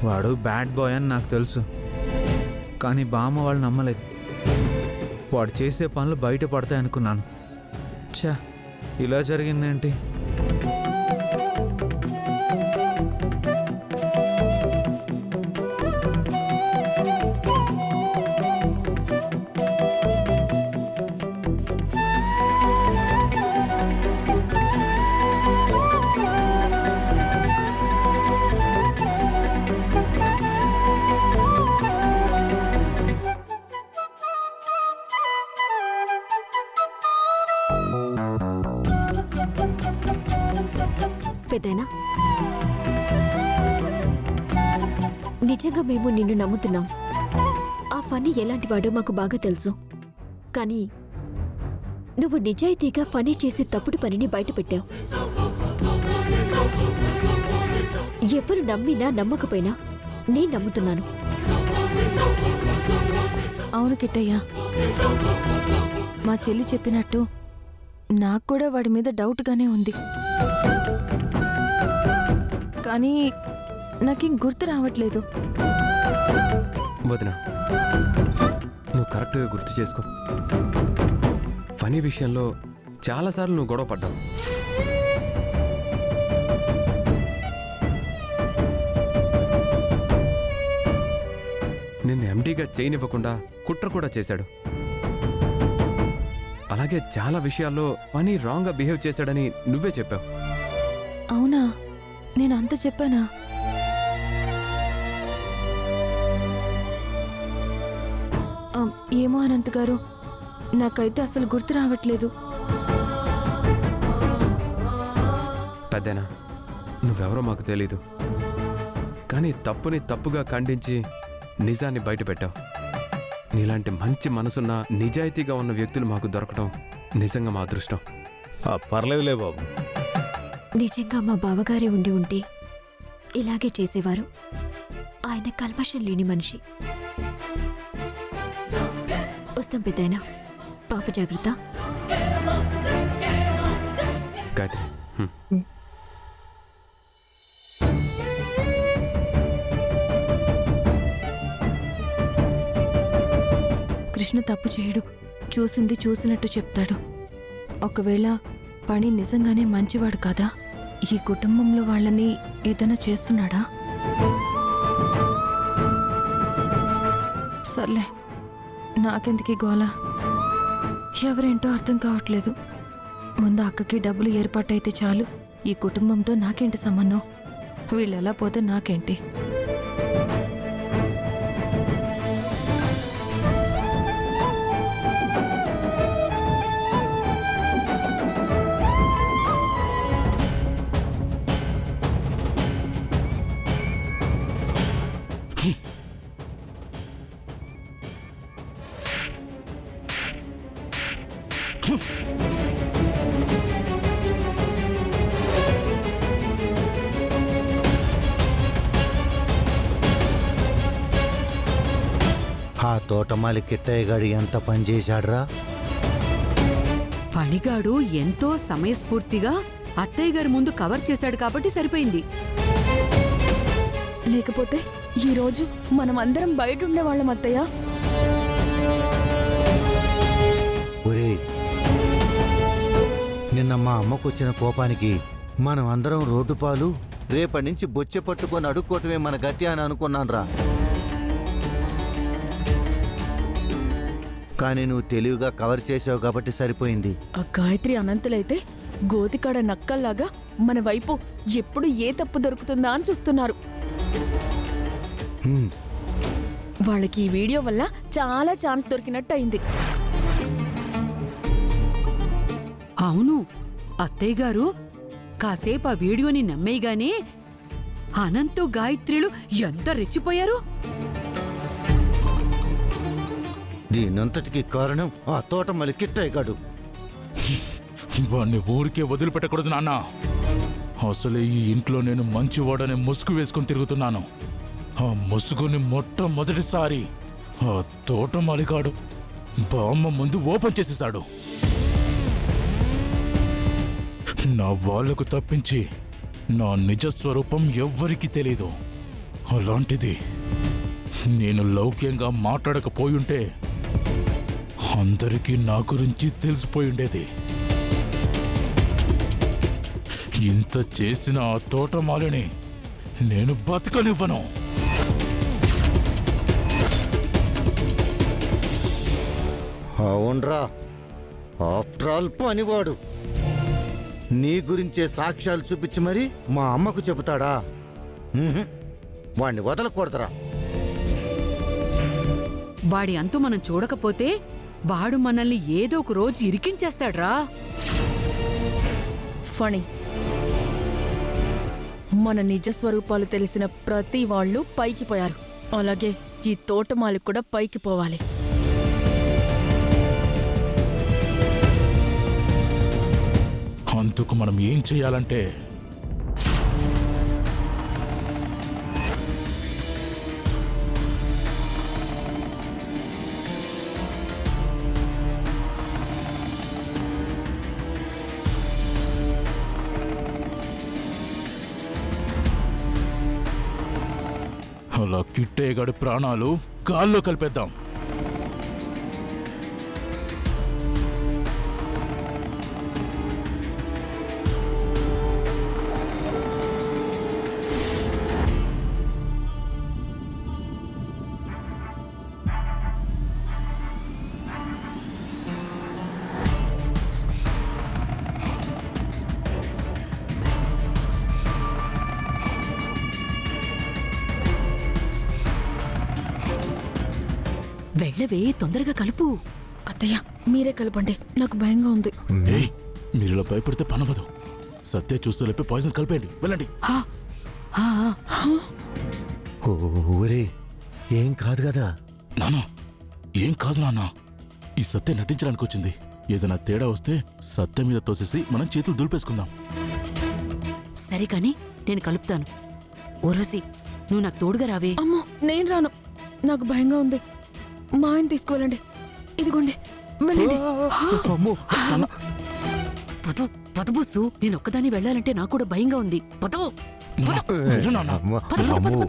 వాడు bad boy అని నాకు తెలుసు, కానీ బామ్మ వాళ్ళు నమ్మలేదు. వాడు చేసే పనులు బయట పడతాయి అనుకున్నాను. ఛా, ఇలా జరిగిందేంటి? పెద్దయినా, నిజంగా మేము నిన్ను నమ్ముతున్నాం. ఆ ఫనీ ఎలాంటి వాడో మాకు బాగా తెలుసు. కానీ నువ్వు నిజాయితీగా ఫనీ చేసే తప్పుడు పనిని బయటపెట్టావు. ఎవరు నమ్మినా నమ్మకపోయినా నేను నమ్ముతున్నాను. అవును కిట్టయ్య, మా చెల్లి చెప్పినట్టు నాకు కూడా వాడి మీద డౌట్గానే ఉంది. కానీ నాకేం గుర్తు రావట్లేదు. వదినా, నువ్వు కరెక్ట్గా గుర్తు చేసుకో. ఫనీ విషయంలో చాలాసార్లు నువ్వు గొడవ పడ్డావు. నిన్ను ఎండీగా చేయనివ్వకుండా కుట్ర కూడా చేశాడు. అలాగే చాలా విషయాల్లో ఫనీ రాంగ్గా బిహేవ్ చేశాడని నువ్వే చెప్పావు. అవునా? నేను అంత చెప్పానా? ఏమో అనంత్ గారు, నాకైతే అసలు గుర్తు రావట్లేదు. పెద్దనా, నువ్వెవరో మాకు తెలీదు, కానీ తప్పుని తప్పుగా ఖండించి నిజాన్ని బయటపెట్టావు. నీలాంటి మంచి మనసున్న నిజాయితీగా ఉన్న వ్యక్తులు మాకు దొరకడం నిజంగా మా అదృష్టం. పర్లేదులే బాబు. నిజంగా మా బావగారే ఉంటే ఇలాగే చేసేవారు. ఆయన కల్మషం లేని మనిషి. వస్తాం పెద్దయినా, పాప జాగ్రత్త. గాయత్రి, కృష్ణ తప్పు చేయడు, చూసింది చూసినట్టు చెప్తాడు. ఒకవేళ పని నిజంగానే మంచివాడు కదా, ఈ కుటుంబంలో వాళ్ళని ఏదైనా చేస్తున్నాడా? సర్లే, నాకెందుకీ గోల? ఎవరేంటో అర్థం కావట్లేదు. ముందు అక్కకి డబ్బులు ఏర్పాటైతే చాలు. ఈ కుటుంబంతో నాకేంటి సంబంధం? వీళ్ళు ఎలా పోతే నాకేంటి? ఆ తోటమాలి కిట్టయ్య గాడు ఎంత పనిచేశాడ్రా. పనిగాడు ఎంతో సమయస్ఫూర్తిగా అత్తయ్య గారి ముందు కవర్ చేశాడు కాబట్టి సరిపోయింది. లేకపోతే ఈరోజు మనం అందరం బయట ఉండేవాళ్ళం అత్తయ్య. ఒరేయ్, నిన్న మా అమ్మకొచ్చిన కోపానికి మనం అందరం రోడ్డు పాలు, రేపటి నుంచి బొచ్చె పట్టుకొని అడుక్కోవటమే మన గతి అని అనుకున్నాన్రా. కానీ నువ్వు తెలివిగా కవర్ చేసావు కాబట్టి సరిపోయింది. ఆ గాయత్రి అనంతులైతే గోతికాడ నక్కల్లాగా మన వైపు ఎప్పుడు ఏ తప్పు దొరుకుతుందా అని చూస్తున్నారు. వాళ్ళకి ఈ వీడియో వల్ల చాలా ఛాన్స్ దొరికినట్టు అయింది. అవును, అత్తయ్య గారు కాసేపు ఆ వీడియోని నమ్మేయగానే అనంతు గాయత్రిలు ఎంత రెచ్చిపోయారు. దీనంతటికి కారణం ఆ తోటమాలి కిట్టయ్య గాడు. వాణ్ణి ఊరికే వదిలిపెట్టకూడదు నాన్న. అసలే ఈ ఇంట్లో నేను మంచివాడనే ముసుగు వేసుకుని తిరుగుతున్నాను. ఆ ముసుగుని మొట్టమొదటిసారి ఆ తోటమాలిగాడు బామ్మ ముందు ఓపెన్ చేసేశాడు. నా వాళ్లకు తప్పించి నా నిజస్వరూపం ఎవ్వరికీ తెలీదు. అలాంటిది నేను లౌక్యంగా మాట్లాడకపోయుంటే అందరికీ నా గురించి తెలిసిపోయి ఉండేది. ఇంత చేసిన ఆ తోటమాలిని నేను బతకనివ్వను. అవునరా, ఆఫ్టర్ ఆల్ పనివాడు నీ గురించే సాక్ష్యాలు చూపించి మరి మా అమ్మకు చెబుతాడా? వాణ్ణి వదలకూడదురా. వాడి అంతు మనం చూడకపోతే వాడు మనల్ని ఏదో ఒక రోజు ఇరికించేస్తాడ్రా. ఫణి, మన నిజ స్వరూపాలు తెలిసిన ప్రతి వాళ్ళు పైకి పోయారు. అలాగే ఈ తోటమాలి కూడా పైకి పోవాలి. అందుకు మనం ఏం చేయాలంటే అలా కిట్టేగాడి ప్రాణాలు గాల్లో కలిపేద్దాం. వెళ్ళవే, తొందరగా కలుపు. అత్తయ్య, మీరే కలపండి, నాకు భయంగా ఉంది. ఏయ్, మీరు ఇలా భయపడితే పనవదు. సత్య చూస్తూ లేపి పాయిజన్ కలిపేయండి. వెళ్ళండి. హా, హా, ఓరే, ఏం కాదు కదా. నాన్న, ఏం కాదు నాన్న. ఈ సత్య నటించడానికి వచ్చింది. ఏదైనా తేడా వస్తే సత్య మీద తోసేసి మనం చేతులు దులిపేసుకుందాం. సరే కాని నేను కలుపుతాను. ఊర్వశి, నువ్వు నాకు తోడుగా రావే. అమ్మో, నేను రాను, నాకు భయంగా ఉంది. మా ఆయన తీసుకువెళ్ళండి. ఇదిగోండి, వెళ్ళండి. పదు పదుబుస్సు, నేను ఒక్కదాన్ని వెళ్ళాలంటే నాకు కూడా భయంగా ఉంది. పదవు. వెళ్ళు నాన్న. అమ్మ, అమ్మో.